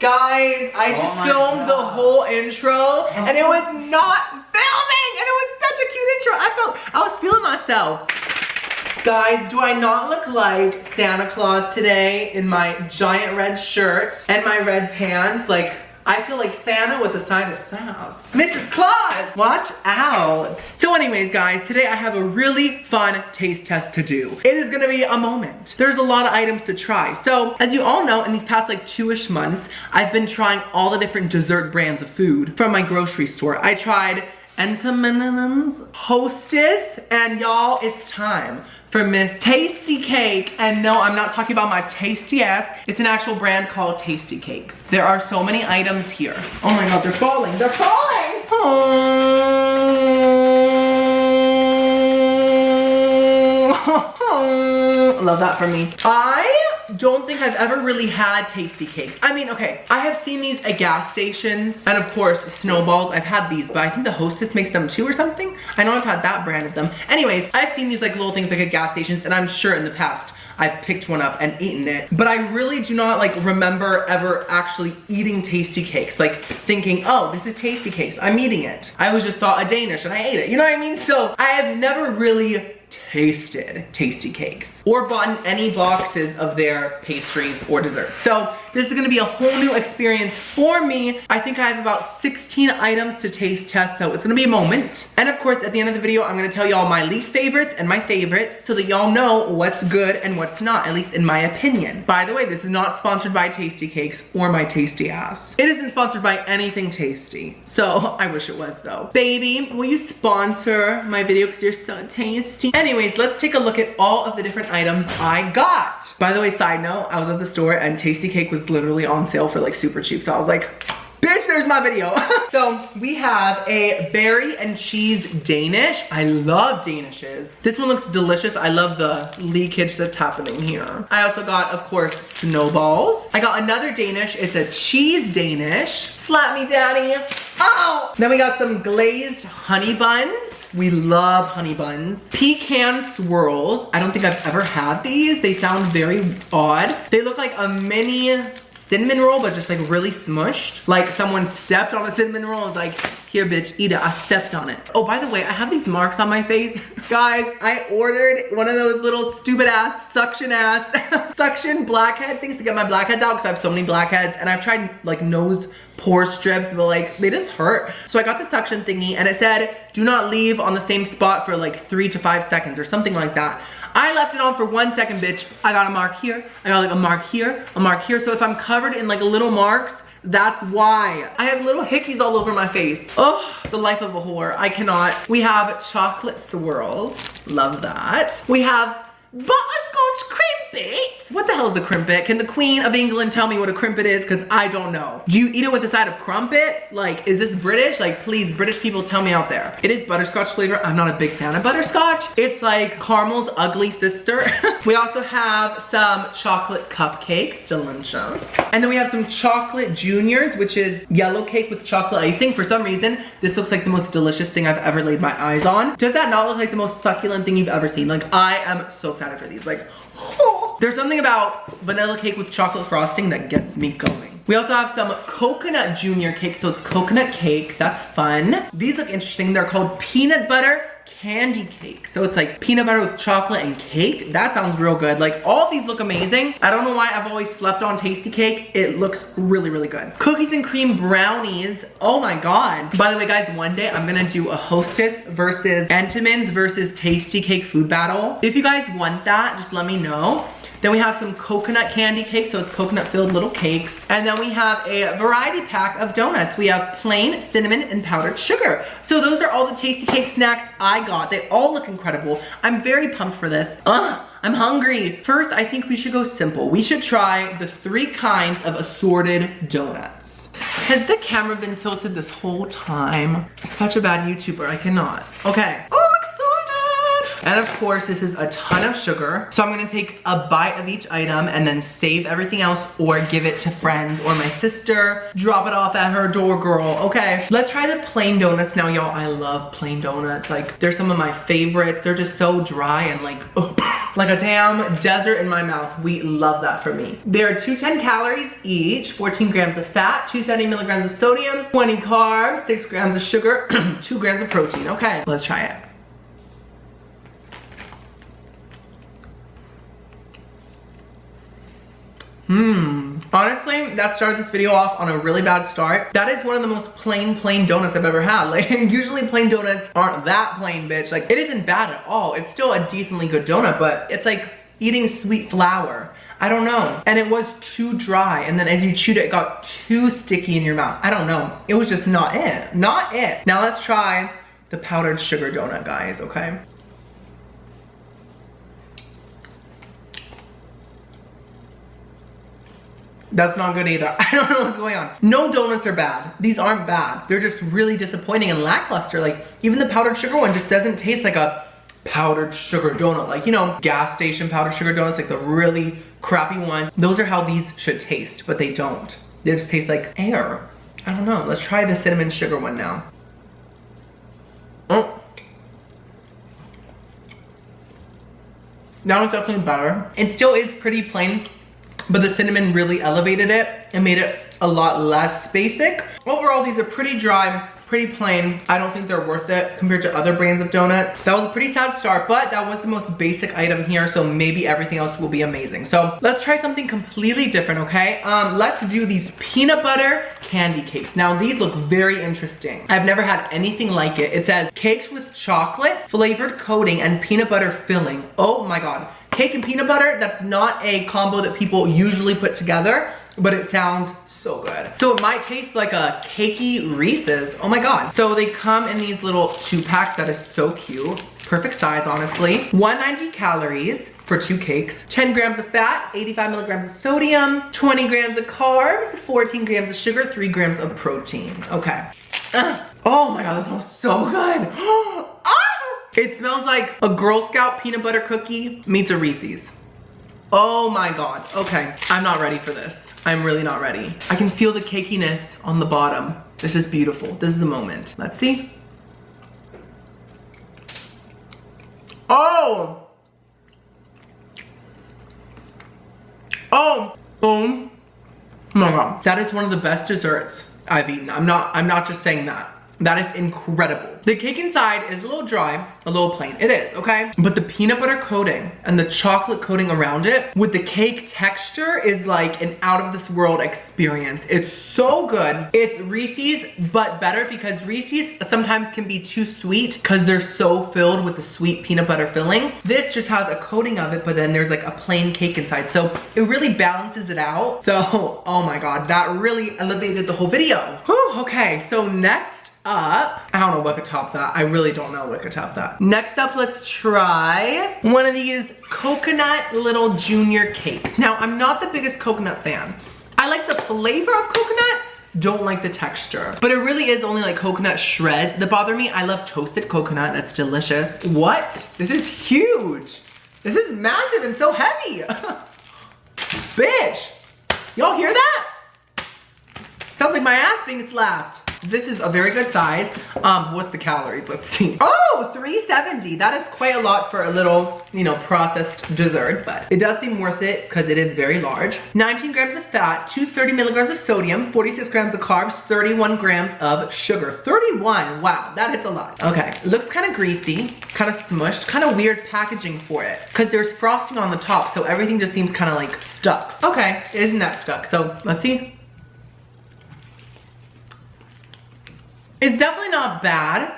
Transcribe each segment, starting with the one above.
Guys, I just filmed the whole intro and it was not filming and it was such a cute intro. I was feeling myself. Guys, do I not look like Santa Claus today in my giant red shirt and my red pants? Like, I feel like Santa with a side of sauce. Mrs. Claus, watch out. So anyways, guys, today I have a really fun taste test to do. It is gonna be a moment. There's a lot of items to try. So, as you all know, in these past like 2-ish months, I've been trying all the different dessert brands of food from my grocery store. I tried Entenmann's, Hostess, and y'all, it's time for Miss Tasty Cake. And no, I'm not talking about my tasty ass. It's an actual brand called TastyKake's. There are so many items here. Oh my God, they're falling, they're falling! Oh. Love that for me. I don't think I've ever really had TastyKake's. I mean, okay, I have seen these at gas stations, and of course, Snowballs, I've had these, but I think the Hostess makes them too or something. I know I've had that brand of them. Anyways, I've seen these like little things like at gas stations, and I'm sure in the past, I've picked one up and eaten it, but I really do not like remember ever actually eating TastyKake's, like thinking, oh, this is TastyKake's, I'm eating it. I was just thought a Danish and I ate it, you know what I mean? So I have never really tasted TastyKake's or bought any boxes of their pastries or desserts. So this is gonna be a whole new experience for me. I think I have about 16 items to taste test, so it's gonna be a moment. And of course, at the end of the video, I'm gonna tell y'all my least favorites and my favorites so that y'all know what's good and what's not, at least in my opinion. By the way, this is not sponsored by TastyKake's or my tasty ass. It isn't sponsored by anything tasty, so I wish it was though. Baby, will you sponsor my video because you're so tasty? Anyways, let's take a look at all of the different items I got. By the way, side note, I was at the store and TastyKake was literally on sale for like super cheap. So I was like, bitch, there's my video. So we have a berry and cheese Danish. I love Danishes. This one looks delicious. I love the leakage that's happening here. I also got, of course, Snowballs. I got another Danish. It's a cheese Danish. Slap me, daddy. Oh! Then we got some glazed honey buns. We love honey buns. Pecan swirls. I don't think I've ever had these. They sound very odd. They look like a mini cinnamon roll, but just like really smushed. Like someone stepped on a cinnamon roll and was like, here bitch, eat it, I stepped on it. Oh, by the way, I have these marks on my face. Guys, I ordered one of those little stupid suction blackhead things to get my blackheads out because I have so many blackheads, and I've tried like nose pore strips, but like they just hurt. So I got the suction thingy and it said, do not leave on the same spot for like 3 to 5 seconds or something like that. I left it on for 1 second, bitch. I got a mark here. I got like a mark here, a mark here. So if I'm covered in like little marks, that's why. I have little hickeys all over my face. Oh, the life of a whore. I cannot. We have chocolate swirls. Love that. We have butterscotch crimpet. What the hell is a crimpet? Can the Queen of England tell me what a crimpet is? Because I don't know. Do you eat it with a side of crumpets? Like, is this British? Like, please, British people, tell me out there. It is butterscotch flavor. I'm not a big fan of butterscotch. It's like caramel's ugly sister. We also have some chocolate cupcakes, delicious. And then we have some chocolate juniors, which is yellow cake with chocolate icing. For some reason, this looks like the most delicious thing I've ever laid my eyes on. Does that not look like the most succulent thing you've ever seen? Like, I am so excited for these. Like, oh. There's something about vanilla cake with chocolate frosting that gets me going. We also have some coconut junior cakes, so it's coconut cakes. That's fun. These look interesting. They're called peanut butter candy cake. So it's like peanut butter with chocolate and cake. That sounds real good. Like, all these look amazing. I don't know why I've always slept on TastyKake. It looks really, really good. Cookies and cream brownies. Oh my God. By the way, guys, one day I'm gonna do a Hostess versus Entenmann's versus TastyKake food battle. If you guys want that, just let me know. Then we have some coconut candy cakes, so it's coconut filled little cakes. And then we have a variety pack of donuts. We have plain, cinnamon, and powdered sugar. So those are all the TastyKake snacks I got. They all look incredible. I'm very pumped for this. I'm hungry. First, I think we should go simple. We should try the 3 kinds of assorted donuts. Has the camera been tilted this whole time? Such a bad YouTuber, I cannot. Okay. Oh, and of course, this is a ton of sugar. So I'm gonna take a bite of each item and then save everything else or give it to friends or my sister. Drop it off at her door, girl. Okay, let's try the plain donuts now, y'all. I love plain donuts. Like, they're some of my favorites. They're just so dry and like, oh. like a damn desert in my mouth. We love that for me. They're 210 calories each, 14 grams of fat, 270 milligrams of sodium, 20 carbs, 6 grams of sugar, 2 grams of protein. Okay, let's try it. Honestly, that started this video off on a really bad start. That is one of the most plain donuts I've ever had. Like, usually plain donuts aren't that plain, bitch. Like, it isn't bad at all. It's still a decently good donut, but it's like eating sweet flour. I don't know. And it was too dry. And then as you chewed it, it got too sticky in your mouth. I don't know. It was just not it. Not it. Now let's try the powdered sugar donut, guys, okay? That's not good either. I don't know what's going on. No donuts are bad. These aren't bad. They're just really disappointing and lackluster. Like, even the powdered sugar one just doesn't taste like a powdered sugar donut. Like, you know, gas station powdered sugar donuts, like the really crappy ones. Those are how these should taste, but they don't. They just taste like air. I don't know. Let's try the cinnamon sugar one now. Oh. That one's definitely better. It still is pretty plain, but the cinnamon really elevated it and made it a lot less basic. Overall, these are pretty dry, pretty plain. I don't think they're worth it compared to other brands of donuts. That was a pretty sad start, but that was the most basic item here, so maybe everything else will be amazing. So let's try something completely different, okay? Let's do these peanut butter candy cakes. Now, these look very interesting. I've never had anything like it. It says cakes with chocolate, flavored coating, and peanut butter filling. Oh my God. Cake and peanut butter, that's not a combo that people usually put together, but it sounds so good. So it might taste like a cakey Reese's. Oh my God. So they come in these little 2-packs that is so cute. Perfect size, honestly. 190 calories for 2 cakes. 10 grams of fat, 85 milligrams of sodium, 20 grams of carbs, 14 grams of sugar, 3 grams of protein. Okay. Oh my God, that smells so good. It smells like a Girl Scout peanut butter cookie meets a Reese's. Oh my God. Okay, I'm not ready for this. I'm really not ready. I can feel the cakiness on the bottom. This is beautiful. This is a moment. Let's see. Oh. Oh. Oh my God. That is one of the best desserts I've eaten. I'm not just saying that. That is incredible. The cake inside is a little dry, a little plain. It is, okay? But the peanut butter coating and the chocolate coating around it with the cake texture is like an out of this world experience. It's so good. It's Reese's, but better because Reese's sometimes can be too sweet because they're so filled with the sweet peanut butter filling. This just has a coating of it, but then there's like a plain cake inside. So it really balances it out. So, oh my God, that really elevated the whole video. Whew, okay, so next up, I don't know what could top that. I really don't know what could top that. Next up, let's try one of these coconut little junior cakes. Now, I'm not the biggest coconut fan. I like the flavor of coconut, don't like the texture. But it really is only like coconut shreds that bother me. I love toasted coconut, that's delicious. What? This is huge. This is massive and so heavy. Bitch, y'all hear that? Sounds like my ass being slapped. This is a very good size. What's the calories? Let's see. Oh, 370. That is quite a lot for a little, you know, processed dessert, but it does seem worth it because it is very large. 19 grams of fat, 230 milligrams of sodium, 46 grams of carbs, 31 grams of sugar. 31, wow, that hits a lot. Okay, it looks kind of greasy, kind of smushed, kind of weird packaging for it because there's frosting on the top, so everything just seems kind of like stuck. Okay, isn't that stuck? So let's see. It's definitely not bad.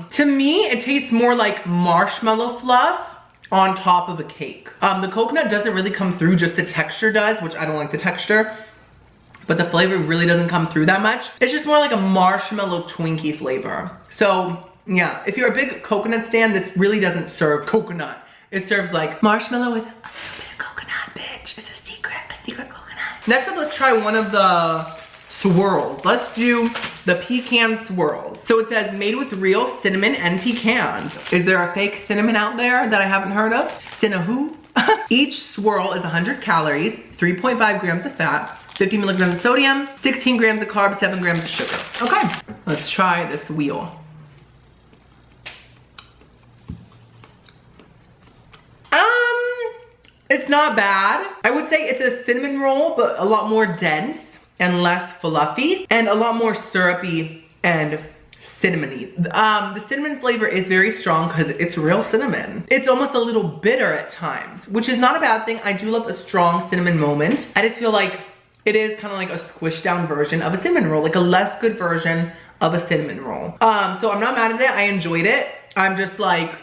To me, it tastes more like marshmallow fluff on top of a cake. The coconut doesn't really come through, just the texture does, which I don't like the texture. But the flavor really doesn't come through that much. It's just more like a marshmallow Twinkie flavor. So yeah, if you're a big coconut stan, this really doesn't serve coconut. It serves like marshmallow with a little bit of coconut, bitch. It's a secret coconut. Next up, let's try one of the swirls. Let's do the pecan swirls. So it says made with real cinnamon and pecans. Is there a fake cinnamon out there that I haven't heard of? Cinnahoo? Each swirl is 100 calories, 3.5 grams of fat, 50 milligrams of sodium, 16 grams of carbs, 7 grams of sugar. Okay, let's try this wheel. It's not bad. I would say it's a cinnamon roll, but a lot more dense and less fluffy and a lot more syrupy and cinnamony. The cinnamon flavor is very strong because it's real cinnamon. It's almost a little bitter at times, which is not a bad thing. I do love a strong cinnamon moment. I just feel like it is kind of like a squished down version of a cinnamon roll, like a less good version of a cinnamon roll. So I'm not mad at it. I enjoyed it. I'm just like,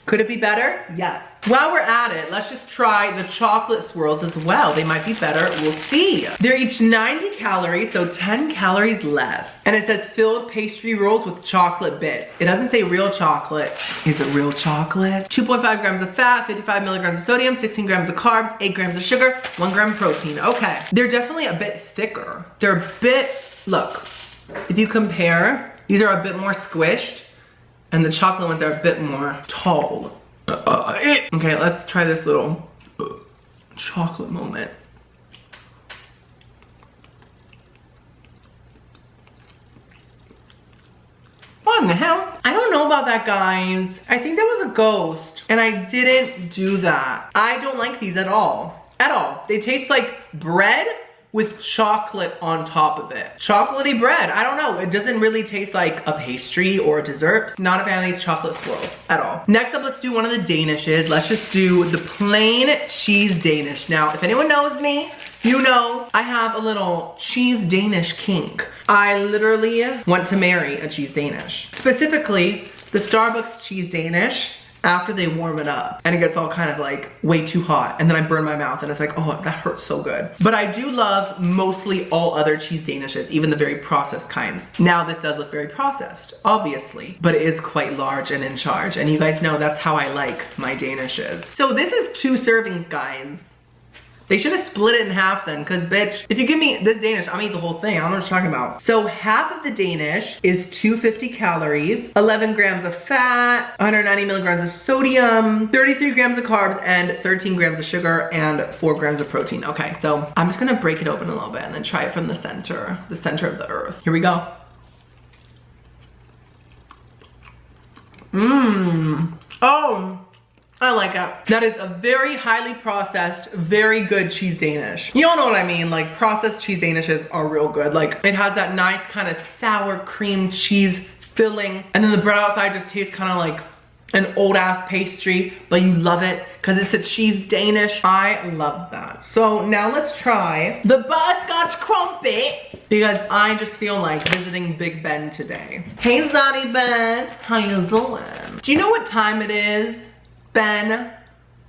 could it be better? Yes. While we're at it, let's just try the chocolate swirls as well. They might be better, we'll see. They're each 90 calories, so 10 calories less. And it says filled pastry rolls with chocolate bits. It doesn't say real chocolate. Is it real chocolate? 2.5 grams of fat, 55 milligrams of sodium, 16 grams of carbs, 8 grams of sugar, 1 gram of protein. Okay, they're definitely a bit thicker. They're a bit, look, if you compare, these are a bit more squished and the chocolate ones are a bit more tall. Okay, let's try this little chocolate moment. What in the hell? I don't know about that, guys. I think that was a ghost and I didn't do that. I don't like these at all. At all. They taste like bread with chocolate on top of it. Chocolatey bread, I don't know. It doesn't really taste like a pastry or a dessert. Not a fan of these chocolate swirls at all. Next up, let's do one of the Danishes. Let's just do the plain cheese Danish. Now, if anyone knows me, you know I have a little cheese Danish kink. I literally want to marry a cheese Danish. Specifically, the Starbucks cheese Danish after they warm it up and it gets all kind of like way too hot and then I burn my mouth and it's like, oh, that hurts so good. But I do love mostly all other cheese Danishes, even the very processed kinds. Now this does look very processed, obviously, but it is quite large and in charge. And you guys know that's how I like my Danishes. So this is 2 servings, guys. They should have split it in half then, because bitch, if you give me this Danish, I'm gonna eat the whole thing. I don't know what you're talking about. So half of the Danish is 250 calories, 11 grams of fat, 190 milligrams of sodium, 33 grams of carbs, and 13 grams of sugar, and 4 grams of protein. Okay, so I'm just gonna break it open a little bit and then try it from the center of the earth. Here we go. Oh. I like it. That is a very highly processed, very good cheese Danish. You all know what I mean, like processed cheese Danishes are real good. Like it has that nice kind of sour cream cheese filling and then the bread outside just tastes kind of like an old ass pastry, but you love it because it's a cheese Danish. I love that. So now let's try the butterscotch crumpet because I just feel like visiting Big Ben today. Hey Zaddy Ben, how you doing? Do you know what time it is? Ben,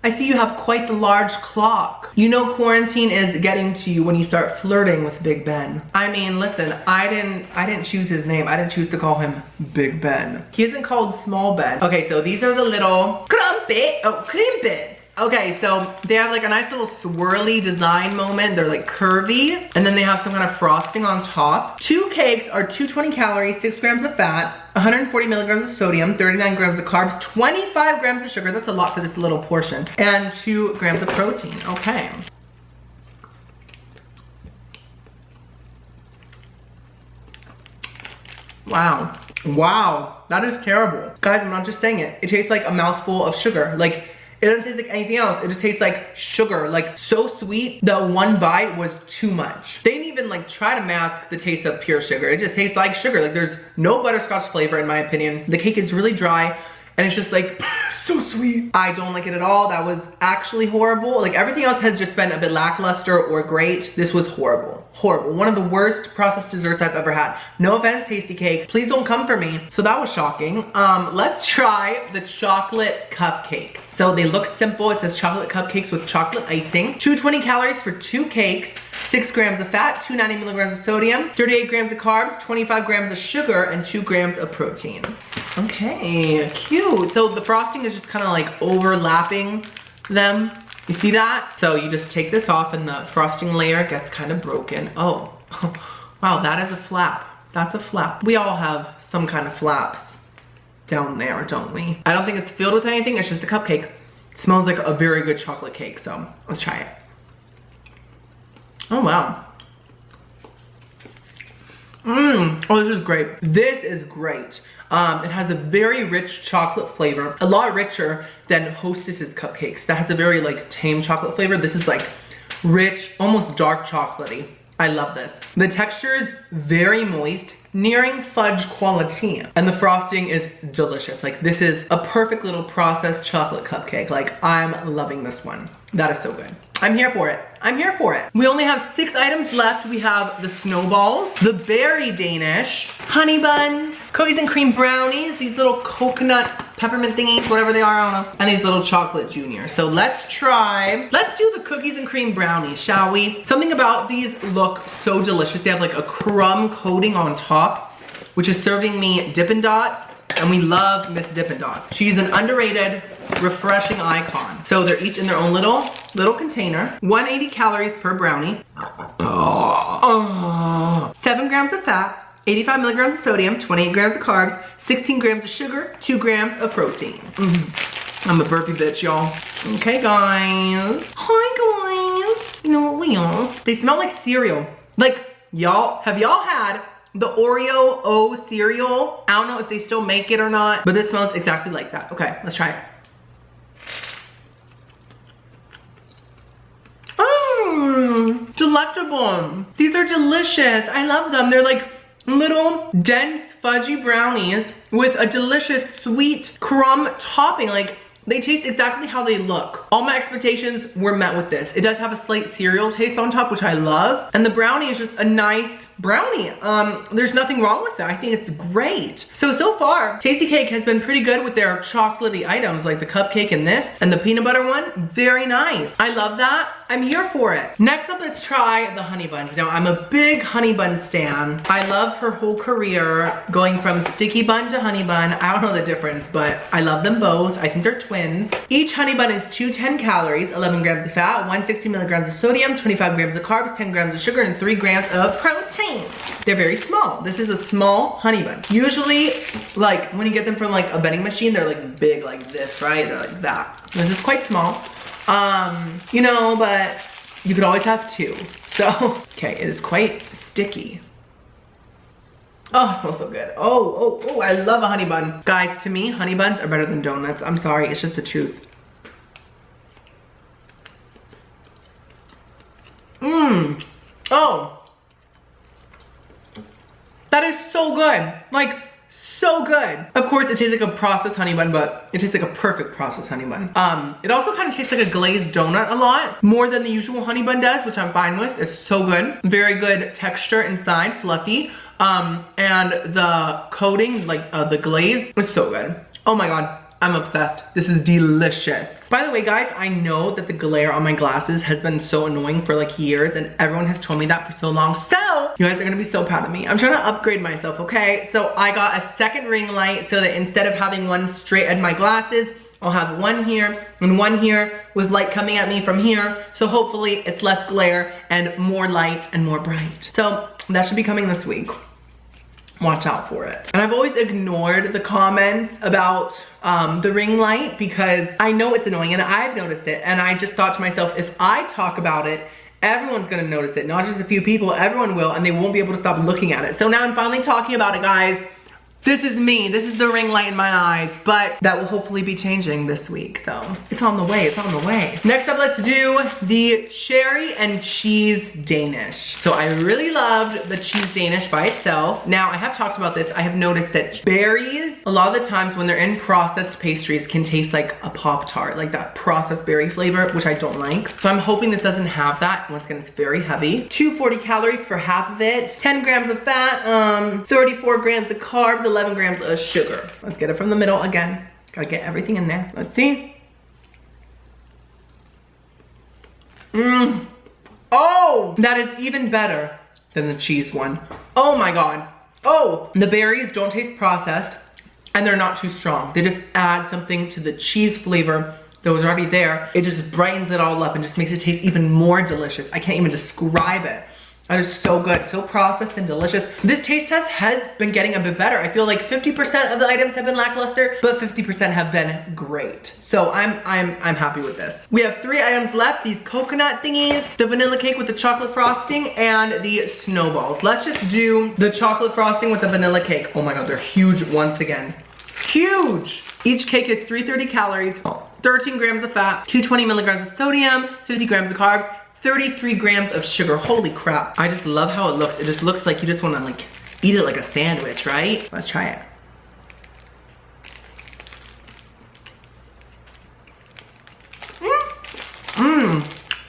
I see you have quite the large clock. You know quarantine is getting to you when you start flirting with Big Ben. I mean, listen, I didn't choose his name. I didn't choose to call him Big Ben. He isn't called Small Ben. Okay, so these are the little crimpets. Okay, so they have like a nice little swirly design moment. They're like curvy, and then they have some kind of frosting on top. 2 cakes are 220 calories, 6 grams of fat, 140 milligrams of sodium, 39 grams of carbs, 25 grams of sugar. That's a lot for this little portion. And 2 grams of protein. Okay. Wow. Wow. That is terrible. Guys, I'm not just saying it. It tastes like a mouthful of sugar. Like, it doesn't taste like anything else. It just tastes like sugar, like so sweet. The one bite was too much. They didn't even like try to mask the taste of pure sugar. It just tastes like sugar. Like there's no butterscotch flavor in my opinion. The cake is really dry and it's just like so sweet. I don't like it at all. That was actually horrible. Like everything else has just been a bit lackluster or great. This was horrible. Horrible. One of the worst processed desserts I've ever had. No offense, Tasty Cake. Please don't come for me. So that was shocking. Let's try the chocolate cupcakes. So they look simple. It says chocolate cupcakes with chocolate icing. 220 calories for 2 cakes. 6 grams of fat, 290 milligrams of sodium, 38 grams of carbs, 25 grams of sugar, and 2 grams of protein. Okay, cute. So the frosting is just kind of like overlapping them. You see that? So you just take this off and the frosting layer gets kind of broken. Oh, wow, that is a flap. That's a flap. We all have some kind of flaps down there, don't we? I don't think it's filled with anything. It's just a cupcake. It smells like a very good chocolate cake, so let's try it. Oh, wow. Oh, this is great. This is great. It has a very rich chocolate flavor, a lot richer than Hostess's cupcakes. That has a very like tame chocolate flavor. This is like rich, almost dark chocolatey. I love this. The texture is very moist, nearing fudge quality. And the frosting is delicious. Like this is a perfect little processed chocolate cupcake. Like I'm loving this one. That is so good. I'm here for it. I'm here for it. We only have 6 items left. We have the snowballs, the berry Danish, honey buns, cookies and cream brownies, these little coconut peppermint thingies, whatever they are, I don't know, and these little chocolate juniors. So let's do the cookies and cream brownies, shall we? Something about these look so delicious. They have like a crumb coating on top, which is serving me Dippin' Dots, and we love Miss Dippin' Dots. She's an underrated, refreshing icon. So they're each in their own little container. 180 calories per brownie. 7 grams of fat, 85 milligrams of sodium, 28 grams of carbs, 16 grams of sugar, 2 grams of protein. I'm a burpy bitch, y'all. Okay, guys. Hi, guys. You know what we are? They smell like cereal. Like, y'all, have y'all had the Oreo O cereal? I don't know if they still make it or not, but this smells exactly like that. Okay, let's try it. Delectable. These are delicious. I love them. They're like little dense fudgy brownies with a delicious sweet crumb topping. Like they taste exactly how they look. All my expectations were met with this. It does have a slight cereal taste on top, which I love. And the brownie is just a nice brownie. There's nothing wrong with that. I think it's great. So far, TastyKake has been pretty good with their chocolatey items, like the cupcake and this, and the peanut butter one. Very nice. I love that. I'm here for it. Next up, let's try the honey buns. Now, I'm a big honey bun stan. I love her whole career, going from sticky bun to honey bun. I don't know the difference, but I love them both. I think they're twins. Each honey bun is 210 calories, 11 grams of fat, 160 milligrams of sodium, 25 grams of carbs, 10 grams of sugar, and 3 grams of protein. They're very small. This is a small honey bun. Usually, like when you get them from like a vending machine, they're like big like this, right? They're like that. This is quite small. You know, but you could always have 2. So, okay, it is quite sticky. Oh, it smells so good. Oh, I love a honey bun. Guys, to me, honey buns are better than donuts. I'm sorry, it's just the truth. Oh. That is so good. Like, so good. Of course, it tastes like a processed honey bun, but it tastes like a perfect processed honey bun. It also kind of tastes like a glazed donut a lot, more than the usual honey bun does, which I'm fine with. It's so good. Very good texture inside, fluffy. And the coating, like the glaze, was so good. Oh my God, I'm obsessed. This is delicious. By the way, guys, I know that the glare on my glasses has been so annoying for like years, and everyone has told me that for so long. So you guys are gonna be so proud of me. I'm trying to upgrade myself, okay? So I got a second ring light so that instead of having one straight at my glasses, I'll have one here and one here with light coming at me from here. So hopefully it's less glare and more light and more bright. So that should be coming this week. Watch out for it. And I've always ignored the comments about the ring light because I know it's annoying and I've noticed it. And I just thought to myself, if I talk about it, everyone's gonna notice it. Not just a few people, everyone will, and they won't be able to stop looking at it. So now I'm finally talking about it, guys. This is me. This is the ring light in my eyes, but that will hopefully be changing this week. So it's on the way, it's on the way. Next up, let's do the cherry and cheese Danish. So I really loved the cheese Danish by itself. Now I have talked about this. I have noticed that berries, a lot of the times when they're in processed pastries, can taste like a Pop-Tart, like that processed berry flavor, which I don't like. So I'm hoping this doesn't have that. Once again, it's very heavy. 240 calories for half of it, 10 grams of fat, 34 grams of carbs, 11 grams of sugar. Let's get it from the middle again. Gotta get everything in there. Let's see. Oh, that is even better than the cheese one. Oh my God. Oh, the berries don't taste processed and they're not too strong. They just add something to the cheese flavor that was already there. It just brightens it all up and just makes it taste even more delicious. I can't even describe it. That is so good, so processed and delicious. This taste test has been getting a bit better. I feel like 50% of the items have been lackluster, but 50% have been great. So I'm happy with this. We have 3 items left, these coconut thingies, the vanilla cake with the chocolate frosting, and the snowballs. Let's just do the chocolate frosting with the vanilla cake. Oh my God, they're huge once again. Huge! Each cake is 330 calories, 13 grams of fat, 220 milligrams of sodium, 50 grams of carbs, 33 grams of sugar. Holy crap. I just love how it looks. It just looks like you just wanna like eat it like a sandwich, right? Let's try it.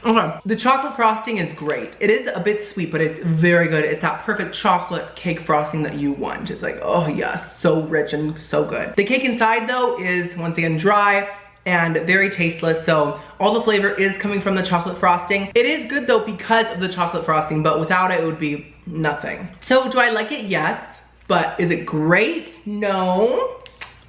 Okay, the chocolate frosting is great. It is a bit sweet, but it's very good. It's that perfect chocolate cake frosting that you want. It's like, oh yes, so rich and so good. The cake inside though is once again dry and very tasteless, so all the flavor is coming from the chocolate frosting. It is good though because of the chocolate frosting, but without it, it would be nothing. So do I like it? Yes. But is it great? No.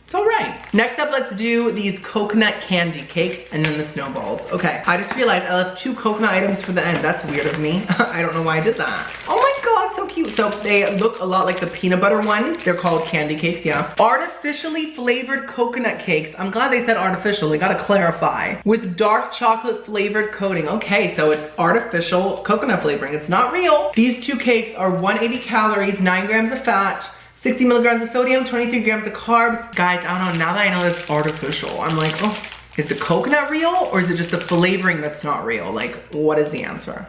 It's all right. Next up, let's do these coconut candy cakes and then the snowballs. Okay, I just realized I left 2 coconut items for the end. That's weird of me. I don't know why I did that. Oh my God, so cute. So they look a lot like the peanut butter ones. They're called candy cakes, yeah. Artificially flavored coconut cakes. I'm glad they said artificial. They gotta clarify. With dark chocolate flavored coating. Okay, so it's artificial coconut flavoring. It's not real. These 2 cakes are 180 calories, 9 grams of fat, 60 milligrams of sodium, 23 grams of carbs. Guys, I don't know, now that I know it's artificial, I'm like, oh, is the coconut real or is it just the flavoring that's not real? Like, what is the answer?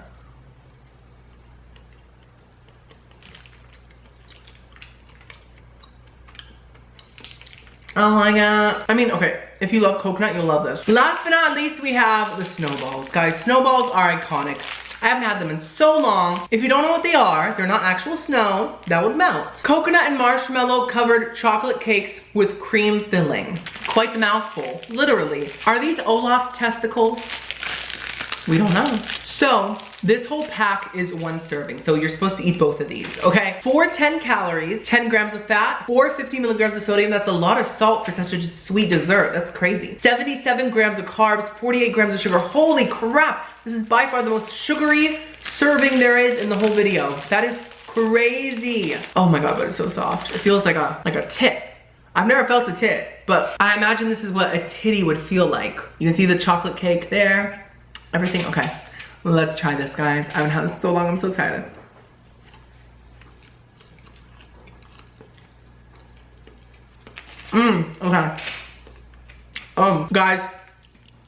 Oh my God. I mean, okay, if you love coconut, you'll love this. Last but not least, we have the snowballs. Guys, snowballs are iconic. I haven't had them in so long. If you don't know what they are, they're not actual snow, that would melt. Coconut and marshmallow covered chocolate cakes with cream filling. Quite the mouthful, literally. Are these Olaf's testicles? We don't know. So this whole pack is 1 serving. So you're supposed to eat both of these, okay? 410 calories, 10 grams of fat, 450 milligrams of sodium. That's a lot of salt for such a sweet dessert. That's crazy. 77 grams of carbs, 48 grams of sugar. Holy crap. This is by far the most sugary serving there is in the whole video. That is crazy. Oh my God, but it's so soft. It feels like a tit. I've never felt a tit, but I imagine this is what a titty would feel like. You can see the chocolate cake there, everything. Okay, let's try this, guys. I haven't had this so long, I'm so excited. Okay. Guys,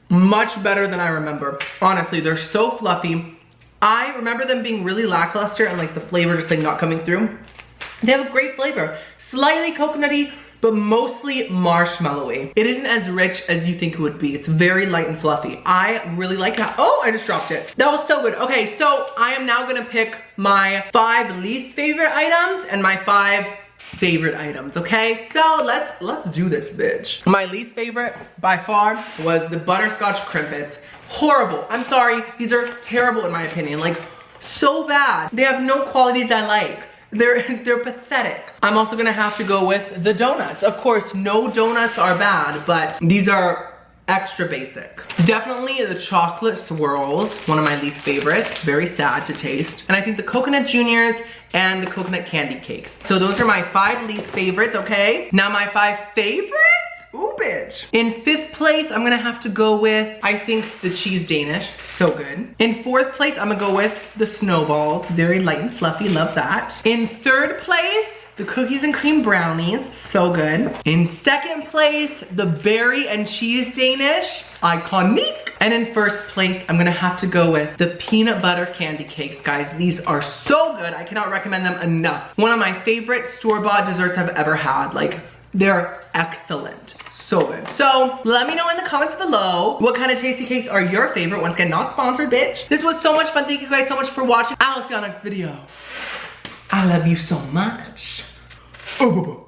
much better than I remember. Honestly, they're so fluffy. I remember them being really lackluster and like the flavor just like not coming through. They have a great flavor. Slightly coconutty, but mostly marshmallowy. It isn't as rich as you think it would be. It's very light and fluffy. I really like that. Oh, I just dropped it. That was so good. Okay, so I am now gonna pick my 5 least favorite items and my 5 favorite items, okay? So let's do this, bitch. My least favorite by far was the butterscotch crimpets. Horrible. I'm sorry. These are terrible in my opinion. Like, so bad. They have no qualities I like. They're pathetic. I'm also gonna have to go with the donuts. Of course, no donuts are bad, but these are extra basic. Definitely the chocolate swirls, one of my least favorites. Very sad to taste. And I think the coconut juniors and the coconut candy cakes. So those are my 5 least favorites, okay? Now my 5 favorites? Ooh, bitch. In 5th place, I'm gonna have to go with, I think, the cheese Danish. So good. In 4th place, I'm gonna go with the snowballs. Very light and fluffy, love that. In 3rd place, the cookies and cream brownies, so good. In 2nd place, the berry and cheese Danish, iconic. And in 1st place, I'm gonna have to go with the peanut butter candy cakes, guys. These are so good, I cannot recommend them enough. One of my favorite store-bought desserts I've ever had. Like, they're excellent. So good. So let me know in the comments below what kind of tasty cakes are your favorite. Once again, not sponsored, bitch. This was so much fun. Thank you guys so much for watching. I'll see you on next video. I love you so much. Oh,